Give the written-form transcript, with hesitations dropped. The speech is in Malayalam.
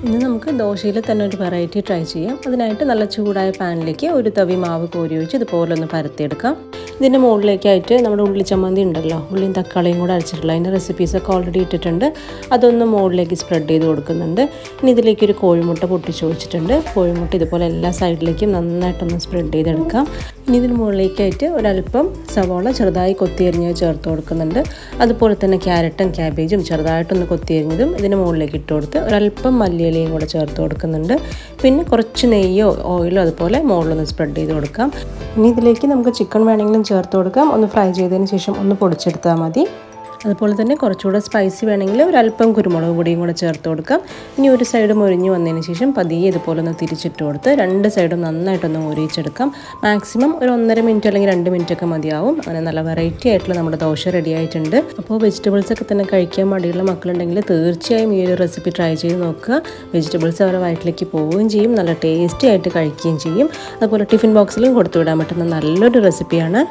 ഇന്ന് നമുക്ക് ദോശയിൽ തന്നെ ഒരു വെറൈറ്റി ട്രൈ ചെയ്യാം. അതിനായിട്ട് നല്ല ചൂടായ പാനിലേക്ക് ഒരു തവി മാവ് കോരി ഒഴിച്ച് ഇതുപോലെ ഒന്ന് പരത്തിയെടുക്കാം. ഇതിൻ്റെ മുകളിലേക്കായിട്ട് നമ്മുടെ ഉള്ളി ചമ്മന്തി ഉണ്ടല്ലോ, ഉള്ളിയും തക്കാളിയും കൂടെ അരച്ചിട്ടുള്ള അതിൻ്റെ റെസിപ്പീസൊക്കെ ഓൾറെഡി ഇട്ടിട്ടുണ്ട്. അതൊന്ന് മുകളിലേക്ക് സ്പ്രെഡ് ചെയ്ത് കൊടുക്കുന്നുണ്ട്. ഇനി ഇതിലേക്ക് ഒരു കോഴിമുട്ട പൊട്ടിച്ച് വെച്ചിട്ടുണ്ട്. കോഴിമുട്ട ഇതുപോലെ എല്ലാ സൈഡിലേക്കും നന്നായിട്ടൊന്ന് സ്പ്രെഡ് ചെയ്തെടുക്കാം. ഇനി ഇതിന് മുകളിലേക്കായിട്ട് ഒരല്പം സവാള ചെറുതായി കൊത്തിയരിഞ്ഞ് ചേർത്ത് കൊടുക്കുന്നുണ്ട്. അതുപോലെ തന്നെ ക്യാരറ്റും ക്യാബേജും ചെറുതായിട്ടൊന്ന് കൊത്തിയരിഞ്ഞതും ഇതിന് മുകളിലേക്ക് ഇട്ട് കൊടുത്ത് ഒരല്പം മല്ലിയിലയും കൂടെ ചേർത്ത് കൊടുക്കുന്നുണ്ട്. പിന്നെ കുറച്ച് നെയ്യോ ഓയിലോ അതുപോലെ മുകളിലൊന്ന് സ്പ്രെഡ് ചെയ്ത് കൊടുക്കാം. ഇനി ഇതിലേക്ക് നമുക്ക് ചിക്കൻ വേണമെങ്കിലും ചേർത്ത് കൊടുക്കാം. ഒന്ന് ഫ്രൈ ചെയ്തതിന് ശേഷം ഒന്ന് പൊടിച്ചെടുത്താൽ മതി. അതുപോലെ തന്നെ കുറച്ചുകൂടെ സ്പൈസി വേണമെങ്കിൽ ഒരല്പം കുരുമുളക് പൊടിയും കൂടെ ചേർത്ത് കൊടുക്കാം. ഇനി ഒരു സൈഡ് മൊരിഞ്ഞ് വന്നതിന് ശേഷം പതിയെ ഇതുപോലെ ഒന്ന് തിരിച്ചിട്ട് കൊടുത്ത് രണ്ട് സൈഡും നന്നായിട്ടൊന്ന് മൊരിയിച്ചെടുക്കാം. മാക്സിമം ഒരു 1.5 മിനിറ്റ് അല്ലെങ്കിൽ 2 മിനിറ്റ് ഒക്കെ മതിയാവും. അങ്ങനെ നല്ല വെറൈറ്റി ആയിട്ടുള്ള നമ്മുടെ ദോശ റെഡി ആയിട്ടുണ്ട്. അപ്പോൾ വെജിറ്റബിൾസ് ഒക്കെ തന്നെ കഴിക്കാൻ മടിയുള്ള മക്കളുണ്ടെങ്കിൽ തീർച്ചയായും ഈ ഒരു റെസിപ്പി ട്രൈ ചെയ്ത് നോക്കുക. വെജിറ്റബിൾസ് അവരുടെ വയറ്റിലേക്ക് പോവുകയും ചെയ്യും, നല്ല ടേസ്റ്റി ആയിട്ട് കഴിക്കുകയും ചെയ്യും. അതുപോലെ ടിഫിൻ ബോക്സിലും കൊടുത്തു വിടാൻ പറ്റുന്ന നല്ലൊരു റെസിപ്പിയാണ്.